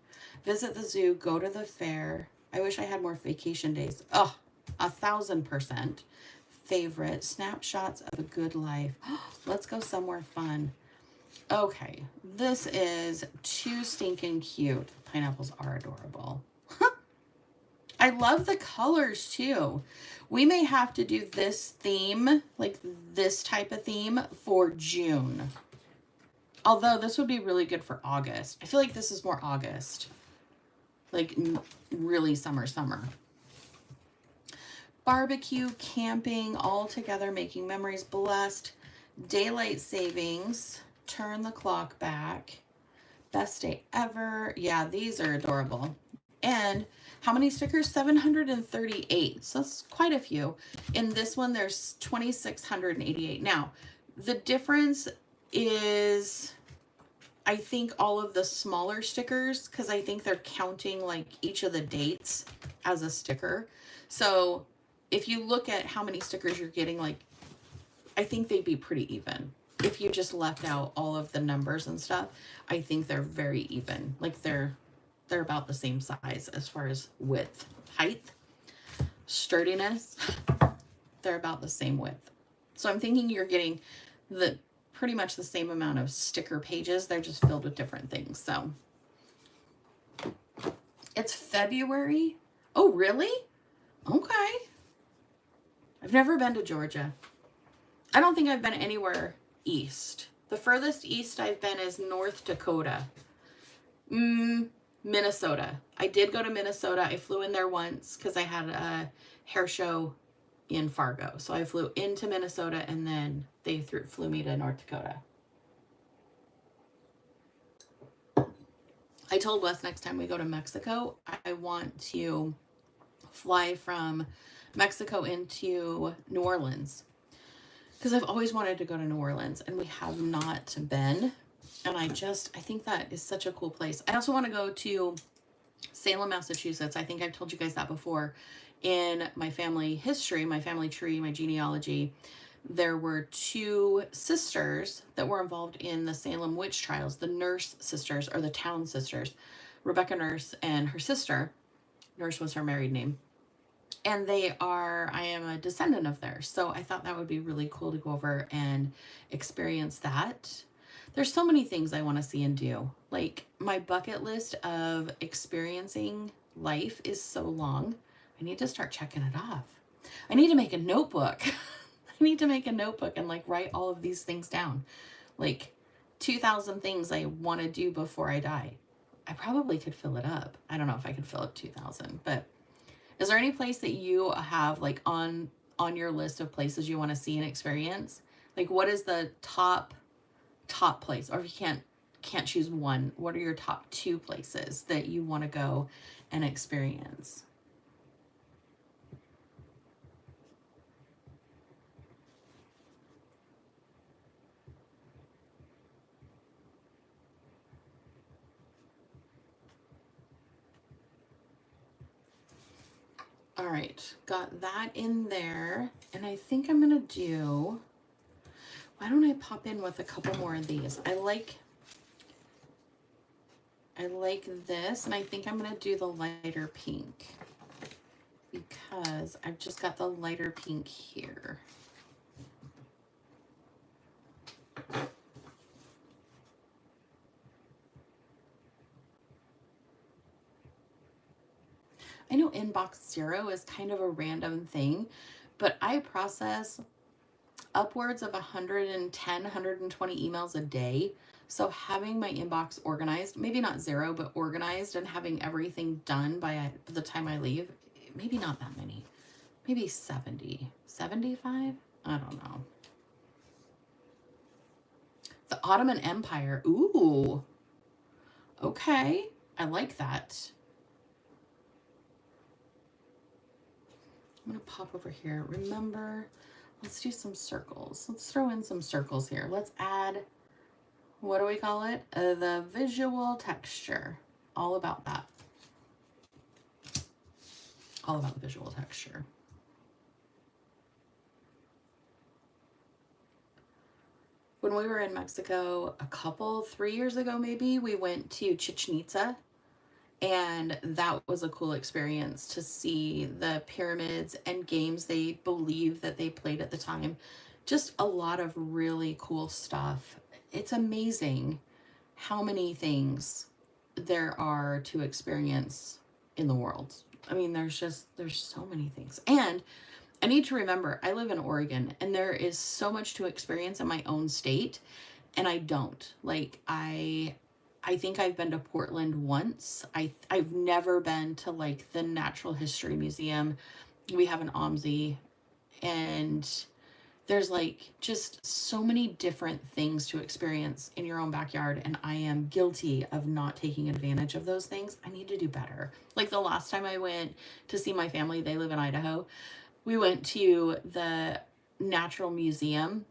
A: Visit the zoo, go to the fair. I wish I had more vacation days. Oh, 1000%. Favorite, snapshots of a good life. Let's go somewhere fun. Okay, this is too stinking cute. Pineapples are adorable. I love the colors too. We may have to do this theme, like this type of theme for June. Although this would be really good for August. I feel like this is more August. Like really summer. Barbecue, camping, all together, making memories, blessed, daylight savings, turn the clock back, best day ever. Yeah, these are adorable. And how many stickers? 738. So that's quite a few. In this one, there's 2,688. Now, the difference is, I think, all of the smaller stickers, because I think they're counting like each of the dates as a sticker. So if you look at how many stickers you're getting, like, I think they'd be pretty even. If you just left out all of the numbers and stuff, I think they're very even. Like they're about the same size as far as width, height, sturdiness. They're about the same width. So I'm thinking you're getting pretty much the same amount of sticker pages. They're just filled with different things. So it's February. Oh, really? Okay. I've never been to Georgia. I don't think I've been anywhere east. The furthest east I've been is North Dakota. Minnesota. I did go to Minnesota. I flew in there once because I had a hair show in Fargo. So I flew into Minnesota and then they flew me to North Dakota. I told Wes next time we go to Mexico, I want to fly from Mexico into New Orleans. Because I've always wanted to go to New Orleans and we have not been. And I think that is such a cool place. I also want to go to Salem, Massachusetts. I think I've told you guys that before. In my family history, my family tree, my genealogy, there were 2 sisters that were involved in the Salem witch trials, the Nurse sisters, or the Town sisters. Rebecca Nurse and her sister. Nurse was her married name. And I am a descendant of theirs. So I thought that would be really cool to go over and experience that. There's so many things I want to see and do. Like, my bucket list of experiencing life is so long. I need to start checking it off. I need to make a notebook. I need to make a notebook and like write all of these things down. Like 2,000 things I want to do before I die. I probably could fill it up. I don't know if I could fill up 2,000, but is there any place that you have like on your list of places you want to see and experience? Like, what is the top place? Or if you can't choose one, what are your top 2 places that you want to go and experience? All right, got that in there. And I think I'm gonna do, why don't I pop in with a couple more of these? I like this, and I think I'm gonna do the lighter pink because I've just got the lighter pink here. I know inbox 0 is kind of a random thing, but I process upwards of 110, 120 emails a day. So having my inbox organized, maybe not 0, but organized, and having everything done by the time I leave, maybe not that many, maybe 70, 75? I don't know. The Ottoman Empire. Ooh. Okay. I like that. I'm going to pop over here. Remember, let's do some circles. Let's throw in some circles here. Let's add, what do we call it? The visual texture. All about that. All about the visual texture. When we were in Mexico 3 years ago, maybe, we went to Chichen Itza. And that was a cool experience to see the pyramids and games they believe that they played at the time. Just a lot of really cool stuff. It's amazing how many things there are to experience in the world. I mean, there's so many things. And I need to remember, I live in Oregon, and there is so much to experience in my own state, and I don't. Like, I think I've been to Portland once. I've never been to like the Natural History Museum. We have an OMSI, and there's like just so many different things to experience in your own backyard, and I am guilty of not taking advantage of those things. I need to do better. Like the last time I went to see my family, they live in Idaho. We went to the Natural Museum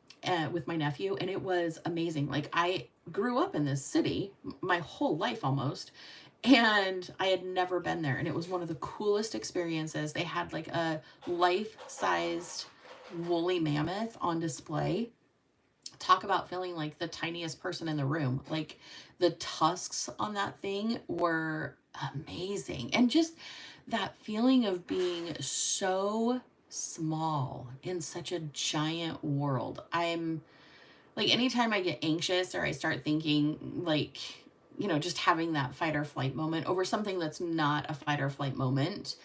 A: with my nephew, and it was amazing. Like, I grew up in this city my whole life almost, and I had never been there, and it was one of the coolest experiences. They had like a life-sized woolly mammoth on display. Talk about feeling like the tiniest person in the room. Like, the tusks on that thing were amazing, and just that feeling of being so small in such a giant world. I'm like, anytime I get anxious or I start thinking like, just having that fight or flight moment over something that's not a fight or flight moment,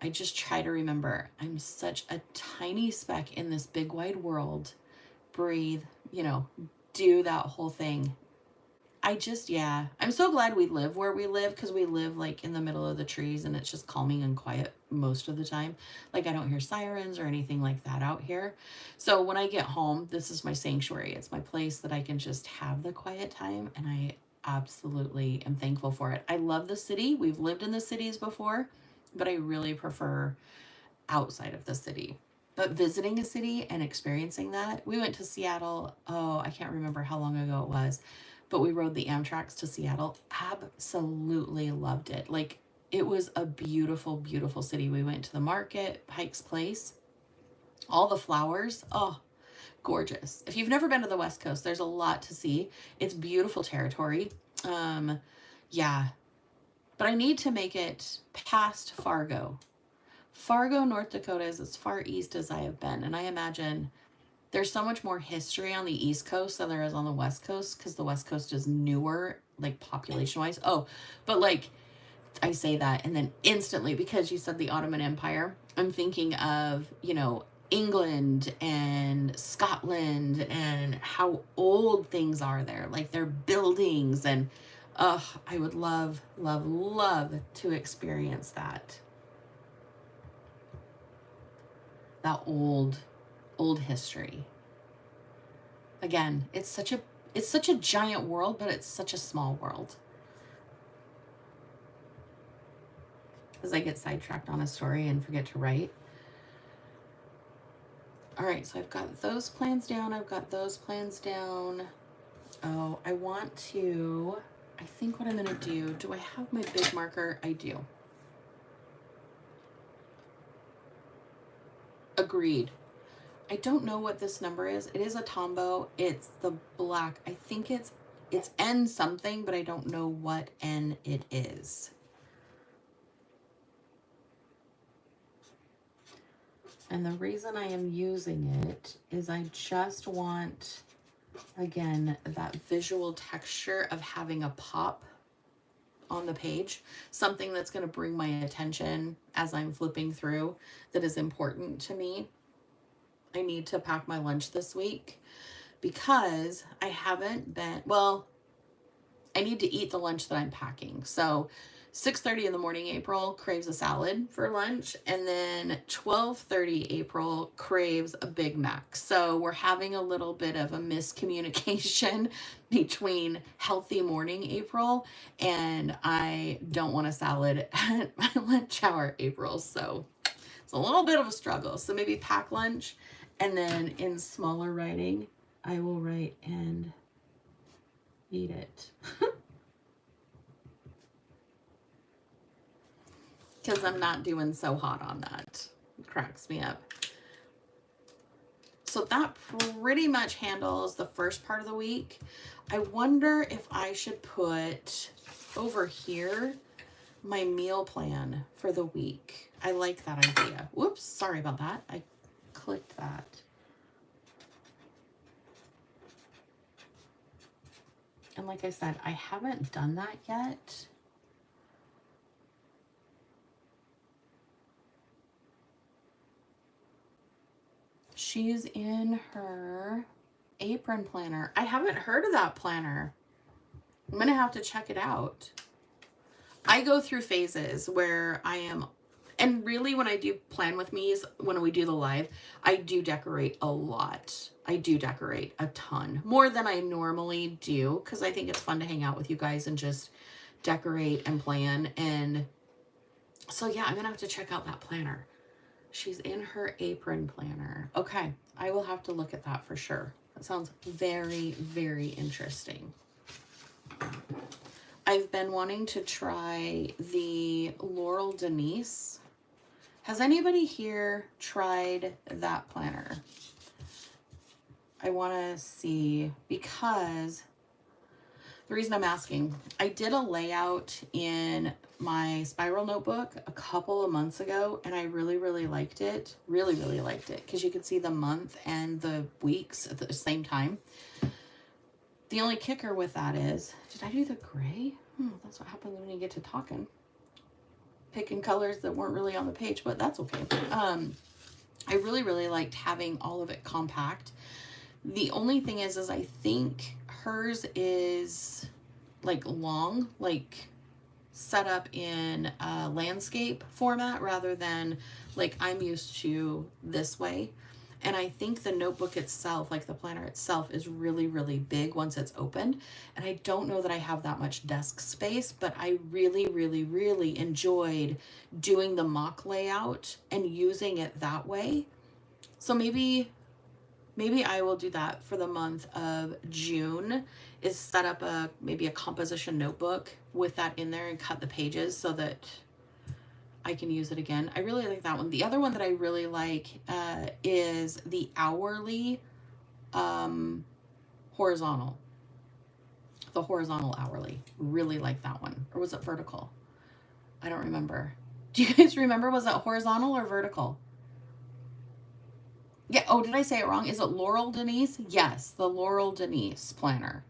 A: I just try to remember I'm such a tiny speck in this big wide world. Breathe, do that whole thing. I'm so glad we live where we live, because we live like in the middle of the trees, and it's just calming and quiet most of the time. Like, I don't hear sirens or anything like that out here. So when I get home, this is my sanctuary. It's my place that I can just have the quiet time, and I absolutely am thankful for it. I love the city. We've lived in the cities before, but I really prefer outside of the city. But visiting a city and experiencing that, we went to Seattle. Oh, I can't remember how long ago it was, but we rode the Amtrak to Seattle. Absolutely loved it. Like, it was a beautiful, beautiful city. We went to the market, Pike's Place, all the flowers. Oh, gorgeous. If you've never been to the West Coast, there's a lot to see. It's beautiful territory. Yeah, but I need to make it past Fargo. Fargo, North Dakota is as far east as I have been, and I imagine There's so much more history on the East Coast than there is on the West Coast, because the West Coast is newer, like population wise. Oh, but like I say that and then instantly, because you said the Ottoman Empire, I'm thinking of, you know, England and Scotland and how old things are there, like their buildings. And I would love, love, love to experience that. That old history. Again, it's such a giant world, but it's such a small world. As I get sidetracked on a story and forget to write. All right, so I've got those plans down. I've got those plans down. Oh, I think what I'm going to do I have my big marker? I do. Agreed. I don't know what this number is. It is a Tombow. It's the black. I think it's N something, but I don't know what N it is. And the reason I am using it is I just want, again, that visual texture of having a pop on the page, something that's going to bring my attention as I'm flipping through, that is important to me. I need to pack my lunch this week because I haven't been, well, I need to eat the lunch that I'm packing. So 6:30 in the morning, April craves a salad for lunch, and then 12:30 April craves a Big Mac. So we're having a little bit of a miscommunication between healthy morning April and I don't want a salad at my lunch hour April. So it's a little bit of a struggle. So maybe pack lunch, and then in smaller writing, I will write and eat it. Because I'm not doing so hot on that. It cracks me up. So that pretty much handles the first part of the week. I wonder if I should put over here my meal plan for the week. I like that idea. Whoops, sorry about that. I clicked that. And like I said, I haven't done that yet. She's in her apron planner. I haven't heard of that planner. I'm going to have to check it out. I go through phases where I am, and really when I do plan with me's, when we do the live, I do decorate a lot. I do decorate a ton, more than I normally do, because I think it's fun to hang out with you guys and just decorate and plan. And so yeah, I'm going to have to check out that planner. She's in her apron planner. Okay, I will have to look at that for sure. That sounds very, very interesting. I've been wanting to try the Laurel Denise. Has anybody here tried that planner? I want to see, because the reason I'm asking, I did a layout in my spiral notebook a couple of months ago, and I really, really liked it. Really, really liked it, because you could see the month and the weeks at the same time. The only kicker with that is, did I do the gray? That's what happens when you get to talking. Picking colors that weren't really on the page, but that's okay. I really, really liked having all of it compact. The only thing is I think hers is like long, like set up in a landscape format rather than like I'm used to this way. And I think the notebook itself, like the planner itself, is really, really big once it's opened. And I don't know that I have that much desk space, but I really, really, really enjoyed doing the mock layout and using it that way. So maybe I will do that for the month of June, is set up maybe a composition notebook with that in there and cut the pages so that I can use it again. I really like that one. The other one that I really like is the hourly horizontal. The horizontal hourly. Really like that one. Or was it vertical? I don't remember. Do you guys remember? Was it horizontal or vertical? Yeah, oh, did I say it wrong? Is it Laurel Denise? Yes, the Laurel Denise planner.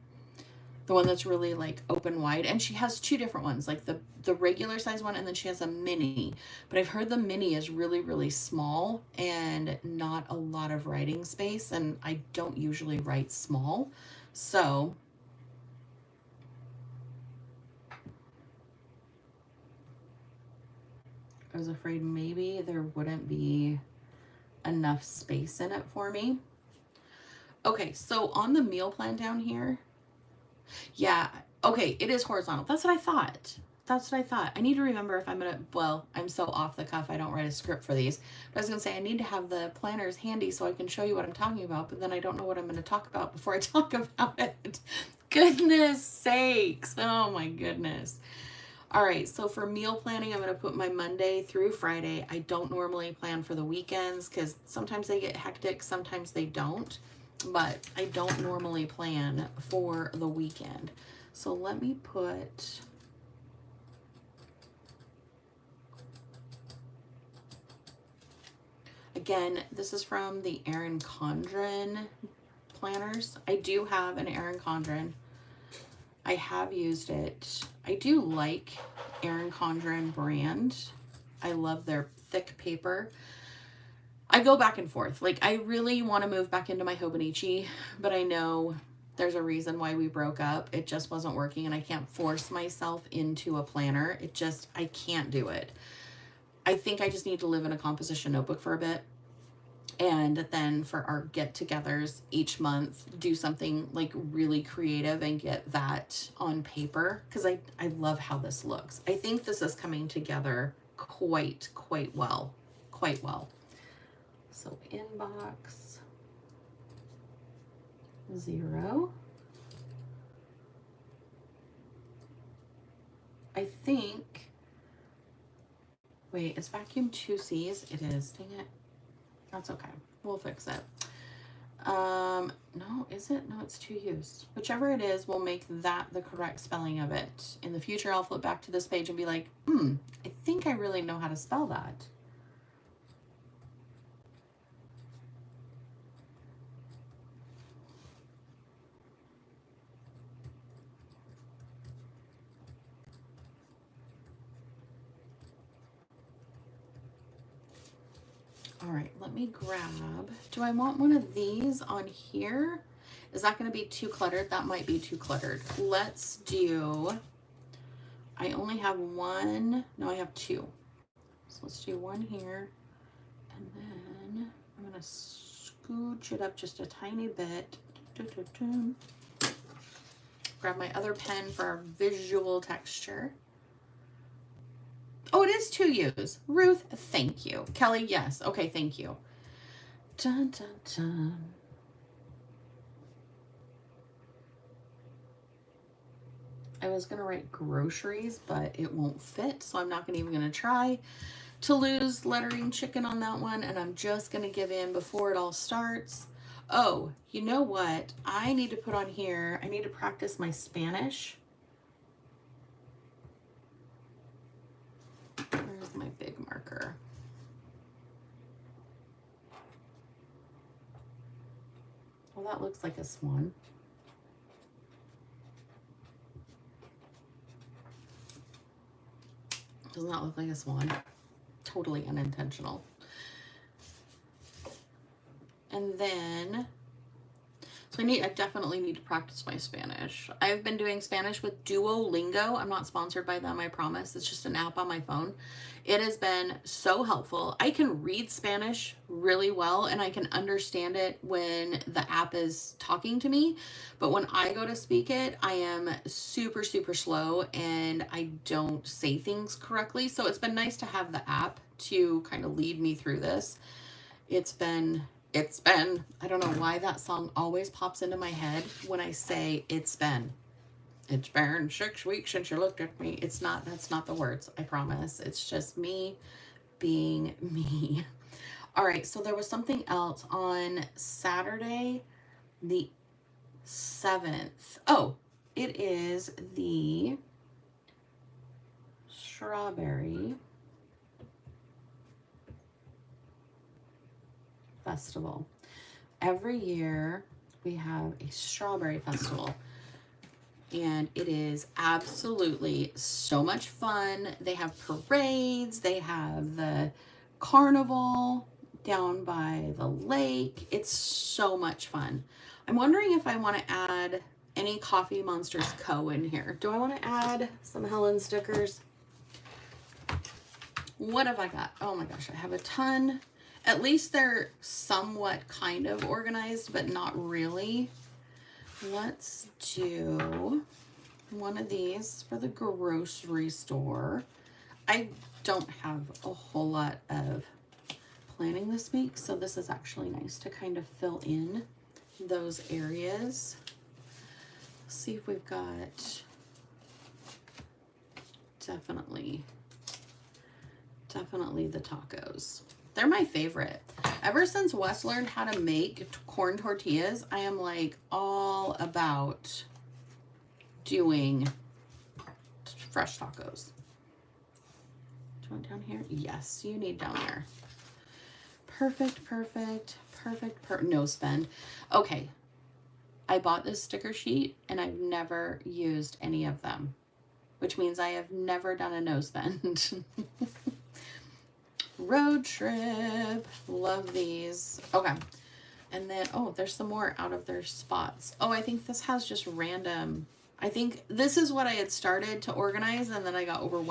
A: The one that's really like open wide. And she has two different ones, like the regular size one, and then she has a mini. But I've heard the mini is really, really small and not a lot of writing space. And I don't usually write small. So I was afraid maybe there wouldn't be enough space in it for me. Okay, so on the meal plan down here, yeah, okay, it is horizontal. That's what I thought. That's what I thought. I need to remember if I'm gonna, well, I'm so off the cuff, I don't write a script for these. But I was gonna say I need to have the planners handy so I can show you what I'm talking about, but then I don't know what I'm gonna talk about before I talk about it. Goodness sakes. Oh my goodness. All right, so for meal planning, I'm gonna put my Monday through Friday. I don't normally plan for the weekends because sometimes they get hectic, sometimes they don't. But I don't normally plan for the weekend. So let me put, again, this is from the Erin Condren planners. I do have an Erin Condren. I have used it. I do like Erin Condren brand. I love their thick paper. I go back and forth. Like, I really want to move back into my Hobonichi, but I know there's a reason why we broke up. It just wasn't working, and I can't force myself into a planner. It just, I can't do it. I think I just need to live in a composition notebook for a bit. And then for our get-togethers each month, do something like really creative and get that on paper. Because I love how this looks. I think this is coming together quite well. Quite well. So inbox 0. I think, wait, is vacuum 2 C's? It is, dang it. That's okay. We'll fix it. No, is it? No, it's 2 U's. Whichever it is, we'll make that the correct spelling of it. In the future, I'll flip back to this page and be like, I think I really know how to spell that. All right, let me grab, do I want one of these on here? Is that going to be too cluttered? That might be too cluttered. Let's do, I only have one, no, I have 2. So let's do one here. And then I'm going to scooch it up just a tiny bit. Grab my other pen for our visual texture. Oh, it is 2 U's. Ruth, thank you. Kelly, yes. Okay, thank you. Dun, dun, dun. I was going to write groceries, but it won't fit, so I'm not even going to try to lose lettering chicken on that one, and I'm just going to give in before it all starts. Oh, you know what? I need to put on here, I need to practice my Spanish. Where's my big marker? Well, that looks like a swan. Does not look like a swan. Totally unintentional. And then, so I definitely need to practice my Spanish. I've been doing Spanish with Duolingo. I'm not sponsored by them, I promise. It's just an app on my phone. It has been so helpful. I can read Spanish really well, and I can understand it when the app is talking to me. But when I go to speak it, I am super, super slow, and I don't say things correctly. So it's been nice to have the app to kind of lead me through this. It's been, I don't know why that song always pops into my head when I say it's been 6 weeks since you looked at me. It's not, that's not the words, I promise. It's just me being me. All right, so there was something else on Saturday, the 7th. Oh, it is the Strawberry Festival. every year we have a strawberry festival. And it is absolutely so much fun. They have parades. They have the carnival down by the lake. It's so much fun. I'm wondering if I want to add any Coffee Monsters Co. in here. Do I want to add some Helen stickers? What have I got? Oh my gosh, I have a ton. At least they're somewhat kind of organized, but not really. Let's do one of these for the grocery store. I don't have a whole lot of planning this week, so this is actually nice to kind of fill in those areas. Let's see if we've got definitely the tacos. They're my favorite. Ever since Wes learned how to make corn tortillas, I am like all about doing fresh tacos. Do you want down here? Yes, you need down there. Perfect. No spend. Okay. I bought this sticker sheet and I've never used any of them, which means I have never done a no spend. Road trip. Love these. Okay. And then, oh, there's some more out of their spots. Oh, I think this has just random. I think this is what I had started to organize and then I got overwhelmed